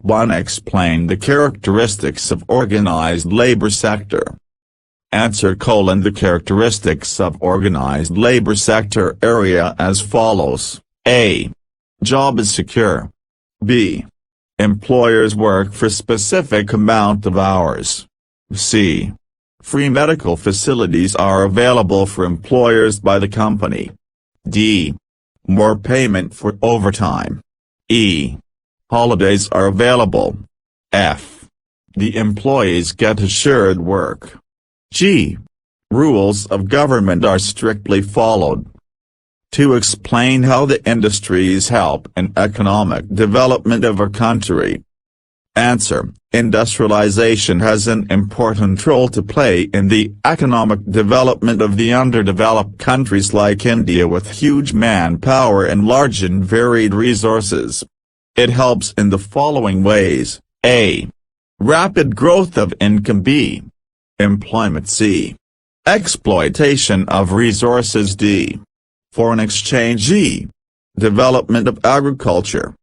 1. Explain the characteristics of organized labor sector. Answer: The characteristics of organized labor sector area as follows. A. Job is secure. B. Employers work for specific amount of hours. C. Free medical facilities are available for employers by the company. D. More payment for overtime. E. Holidays are available. F. The employees get assured work. G. Rules of government are strictly followed. To explain how the industries help in economic development of a country. Answer: Industrialization has an important role to play in the economic development of the underdeveloped countries like India with huge manpower and large and varied resources. It helps in the following ways. A. Rapid growth of income. B. Employment. C. Exploitation of resources. D. Foreign exchange. E. Development of agriculture.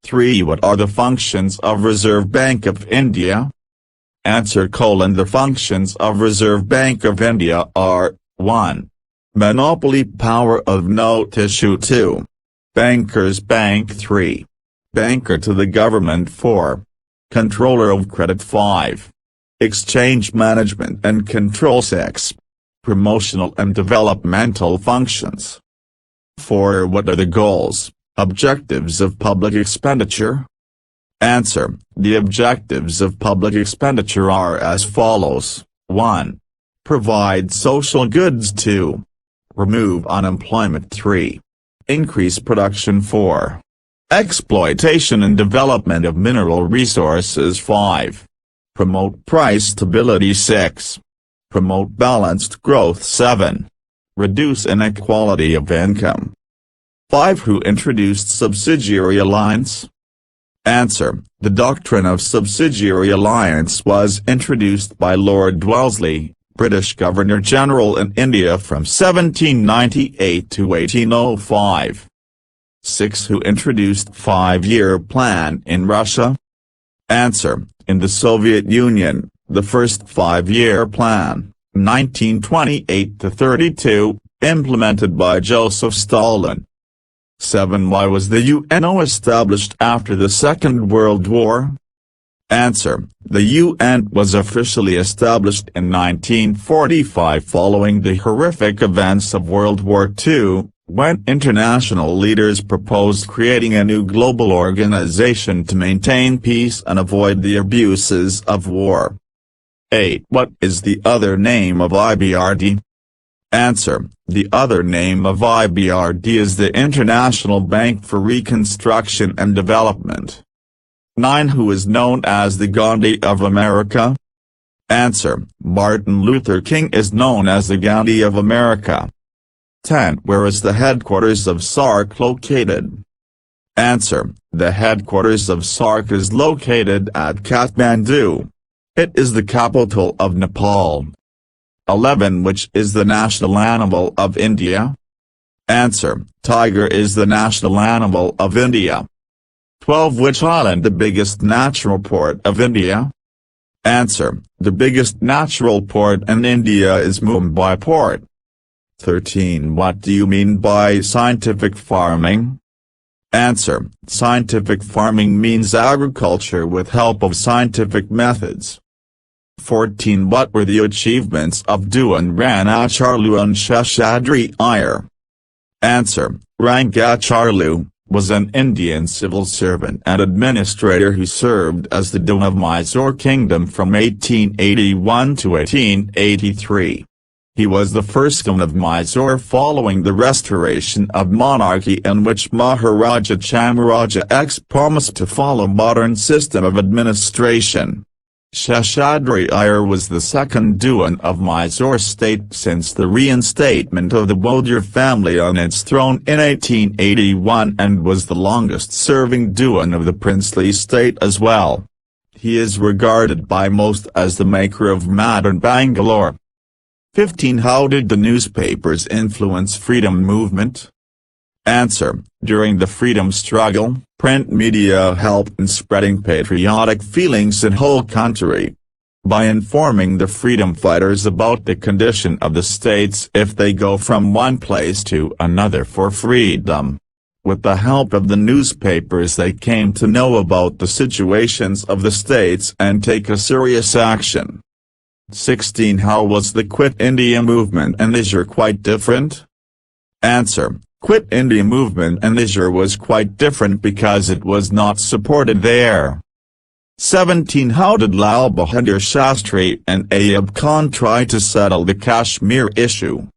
3. What are the functions of Reserve Bank of India? Answer: The functions of Reserve Bank of India are 1. Monopoly power of note issue. 2. Bankers bank. 3. Banker to the government. 4. Controller of credit. 5. Exchange management and control. 6. Promotional and developmental functions. 4. What are the goals, objectives of public expenditure? Answer: The objectives of public expenditure are as follows. 1. Provide social goods. 2. Remove unemployment. 3. Increase production. 4. Exploitation and development of mineral resources. 5. Promote price stability. 6. Promote balanced growth. 7. Reduce inequality of income. 5. Who introduced subsidiary alliance? Answer: The doctrine of subsidiary alliance was introduced by Lord Wellesley, British Governor-General in India from 1798 to 1805. 6. Who introduced five-year plan in Russia? Answer: In the Soviet Union, the first five-year plan, 1928–32, implemented by Joseph Stalin. 7. Why was the UNO established after the Second World War? Answer: The UN was officially established in 1945 following the horrific events of World War II, when international leaders proposed creating a new global organization to maintain peace and avoid the abuses of war. 8. What is the other name of IBRD? Answer: The other name of IBRD is the International Bank for Reconstruction and Development. 9. Who is known as the Gandhi of America? Answer: Martin Luther King is known as the Gandhi of America. 10. Where is the headquarters of SARC located? Answer: The headquarters of SARC is located at Kathmandu. It is the capital of Nepal. 11. Which is the national animal of India? Answer: Tiger is the national animal of India. 12. Which island the biggest natural port of India? Answer: The biggest natural port in India is Mumbai Port. 13. What do you mean by scientific farming? Answer: Scientific farming means agriculture with help of scientific methods. 14. What were the achievements of Dewan Ranacharlu and Sheshadri Iyer? Answer: Rangacharlu was an Indian civil servant and administrator who served as the Dewan of Mysore Kingdom from 1881 to 1883. He was the first Dewan of Mysore following the restoration of monarchy, in which Maharaja Chamaraja X promised to follow modern system of administration. Sheshadri Iyer was the second Dewan of Mysore state since the reinstatement of the Wodeyar family on its throne in 1881, and was the longest-serving Dewan of the princely state as well. He is regarded by most as the maker of modern Bangalore. 15. How did the newspapers influence freedom movement? Answer: during the freedom struggle, print media helped in spreading patriotic feelings in whole country. By informing the freedom fighters about the condition of the states if they go from one place to another for freedom. With the help of the newspapers they came to know about the situations of the states and take a serious action. 16. How was the Quit India movement and Niger quite different? Answer: Quit India movement and Niger was quite different because it was not supported there. 17. How did Lal Bahadur Shastri and Ayub Khan try to settle the Kashmir issue?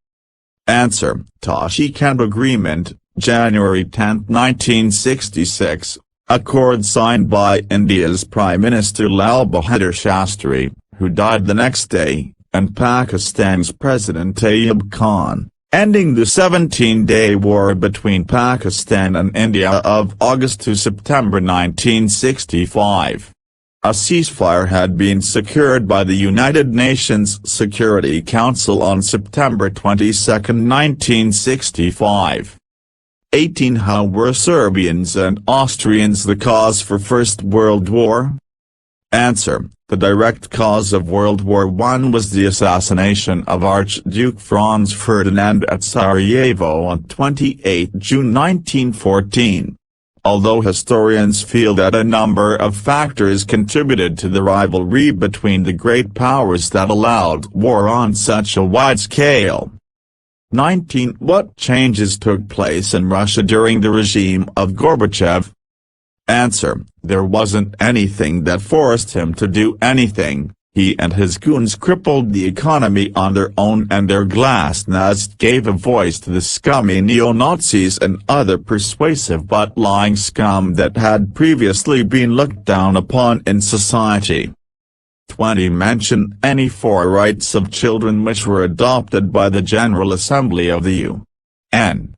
Answer: Tashkent Agreement, January 10, 1966, accord signed by India's Prime Minister Lal Bahadur Shastri, who died the next day, and Pakistan's President Ayub Khan, ending the 17-day war between Pakistan and India of August to September 1965. A ceasefire had been secured by the United Nations Security Council on September 22, 1965. 18. How were Serbians and Austrians the cause for First World War? Answer: the direct cause of World War I was the assassination of Archduke Franz Ferdinand at Sarajevo on 28 June 1914. Although historians feel that a number of factors contributed to the rivalry between the great powers that allowed war on such a wide scale. 19. What changes took place in Russia during the regime of Gorbachev? Answer: there wasn't anything that forced him to do anything. He and his goons crippled the economy on their own, and their glasnost gave a voice to the scummy neo-Nazis and other persuasive but lying scum that had previously been looked down upon in society. 20. Mention any 4 rights of children which were adopted by the General Assembly of the UN.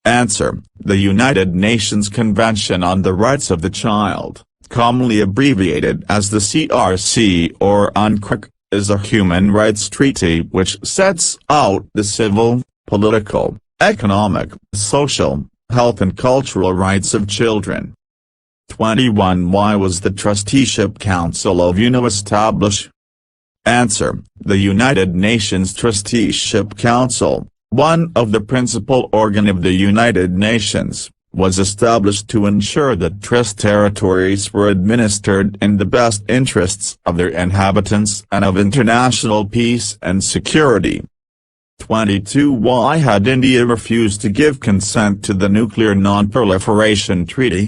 Answer: the United Nations Convention on the Rights of the Child, commonly abbreviated as the CRC or UNCRC, is a human rights treaty which sets out the civil, political, economic, social, health and cultural rights of children. 21. Why was the Trusteeship Council of UN established? Answer: the United Nations Trusteeship Council, one of the principal organ of the United Nations, was established to ensure that trust territories were administered in the best interests of their inhabitants and of international peace and security. 22. Why had India refused to give consent to the Nuclear Non-Proliferation Treaty?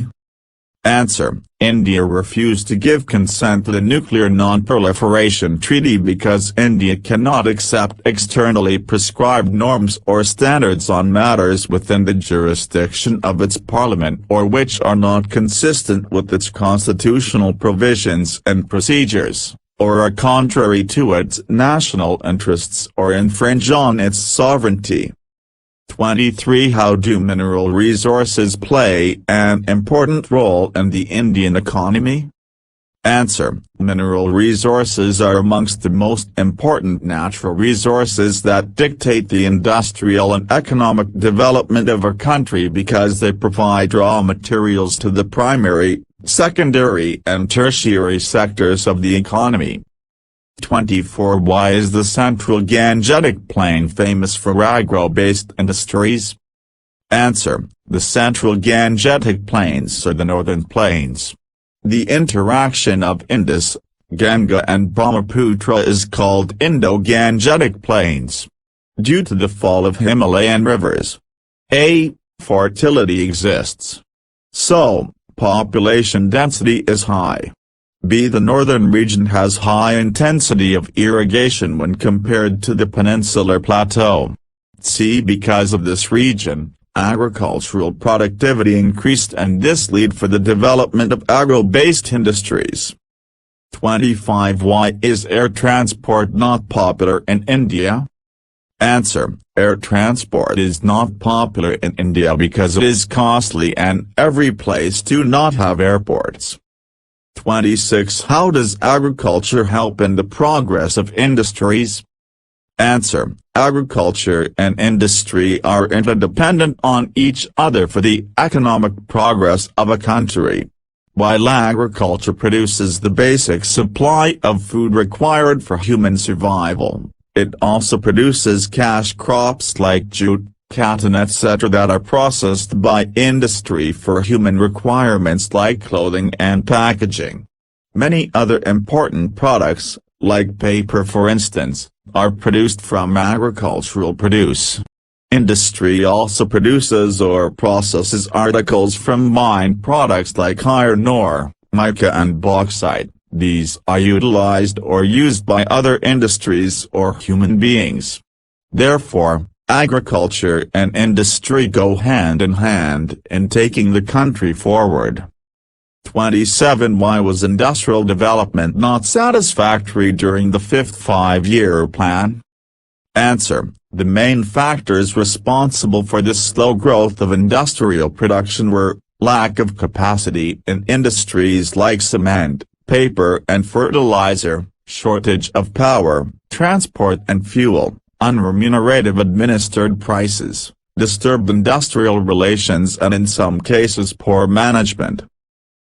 Answer: India refused to give consent to the Nuclear Non-Proliferation Treaty because India cannot accept externally prescribed norms or standards on matters within the jurisdiction of its parliament or which are not consistent with its constitutional provisions and procedures, or are contrary to its national interests or infringe on its sovereignty. 23. How do mineral resources play an important role in the Indian economy? Answer: mineral resources are amongst the most important natural resources that dictate the industrial and economic development of a country because they provide raw materials to the primary, secondary and tertiary sectors of the economy. 24. Why is the Central Gangetic Plain famous for agro-based industries? Answer: the Central Gangetic Plains are the northern plains. The interaction of Indus, Ganga and Brahmaputra is called Indo-Gangetic Plains. Due to the fall of Himalayan rivers, fertility exists. So, population density is high. The northern region has high intensity of irrigation when compared to the peninsular plateau. Because of this region, agricultural productivity increased and this led for the development of agro-based industries. 25. Why is air transport not popular in India? Answer: air transport is not popular in India because it is costly and every place do not have airports. 26. How does agriculture help in the progress of industries? Answer: Agriculture and industry are interdependent on each other for the economic progress of a country. While agriculture produces the basic supply of food required for human survival, it also produces cash crops like jute, cotton etc. that are processed by industry for human requirements like clothing and packaging. Many other important products, like paper for instance, are produced from agricultural produce. Industry also produces or processes articles from mined products like iron ore, mica and bauxite. These are utilized or used by other industries or human beings. Therefore, agriculture and industry go hand in hand in taking the country forward. 27. Why was industrial development not satisfactory during the fifth five-year plan? Answer: the main factors responsible for this slow growth of industrial production were lack of capacity in industries like cement, paper and fertilizer, shortage of power, transport and fuel, unremunerative administered prices, disturbed industrial relations and in some cases poor management.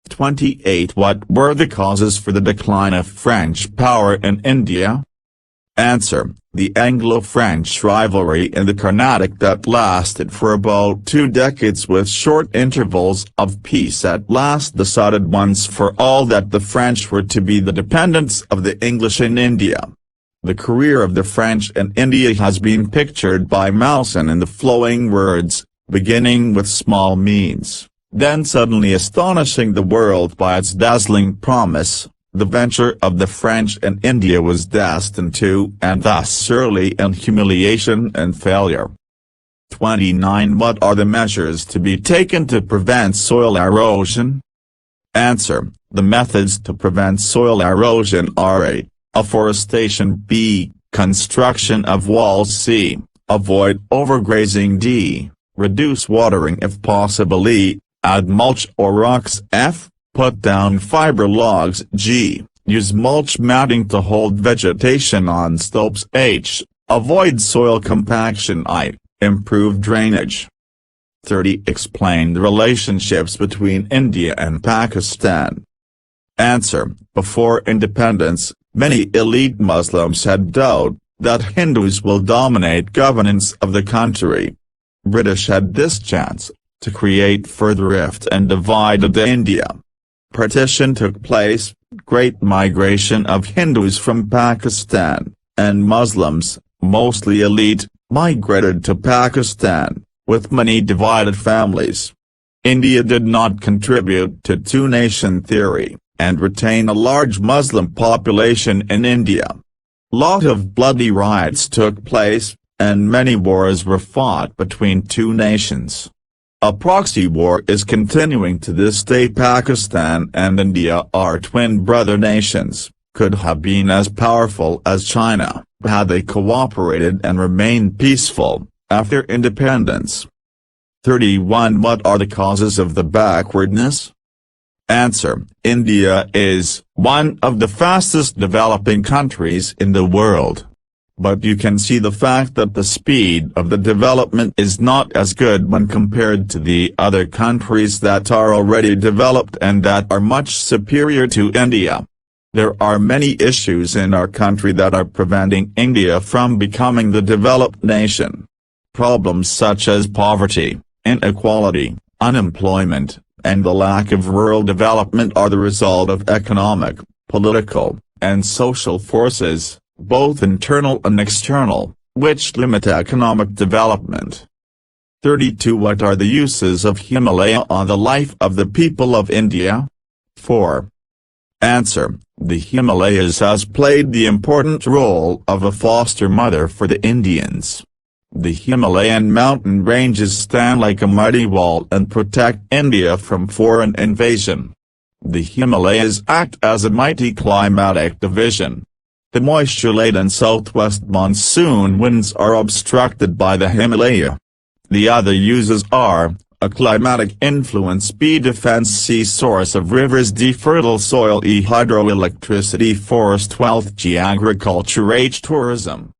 28. What were the causes for the decline of French power in India? Answer: the Anglo-French rivalry in the Carnatic that lasted for about 2 decades with short intervals of peace at last decided once for all that the French were to be the dependents of the English in India. The career of the French in India has been pictured by Malson in the flowing words, beginning with small means, then suddenly astonishing the world by its dazzling promise. The venture of the French in India was destined to end thus surely in humiliation and failure. 29. What are the measures to be taken to prevent soil erosion? Answer: the methods to prevent soil erosion are A. Afforestation, B. Construction of walls, C. Avoid overgrazing, D. Reduce watering if possible, E. Add mulch or rocks, F. Put down fiber logs, G. Use mulch matting to hold vegetation on slopes, H. Avoid soil compaction, I. Improve drainage. 30. Explain the relationships between India and Pakistan. Answer: before independence, many elite Muslims had doubt that Hindus will dominate governance of the country. British had this chance to create further rift and divided India. Partition took place, great migration of Hindus from Pakistan, and Muslims, mostly elite, migrated to Pakistan, with many divided families. India did not contribute to two-nation theory, and retain a large Muslim population in India. Lot of bloody riots took place, and many wars were fought between two nations. A proxy war is continuing to this day. Pakistan and India are twin brother nations, could have been as powerful as China, had they cooperated and remained peaceful, after independence. 31. What are the causes of the backwardness? Answer: India is one of the fastest developing countries in the world. But you can see the fact that the speed of the development is not as good when compared to the other countries that are already developed and that are much superior to India. There are many issues in our country that are preventing India from becoming the developed nation. Problems such as poverty, inequality, unemployment, and the lack of rural development are the result of economic, political, and social forces, both internal and external, which limit economic development. 32. What are the uses of Himalaya on the life of the people of India? 4. Answer: the Himalayas has played the important role of a foster mother for the Indians. The Himalayan mountain ranges stand like a mighty wall and protect India from foreign invasion. The Himalayas act as a mighty climatic division. The moisture-laden southwest monsoon winds are obstructed by the Himalaya. The other uses are, a climatic influence, B. Defense, C. Source of rivers, D. Fertile soil, E. Hydroelectricity, forest wealth, G. Agriculture, H. Tourism.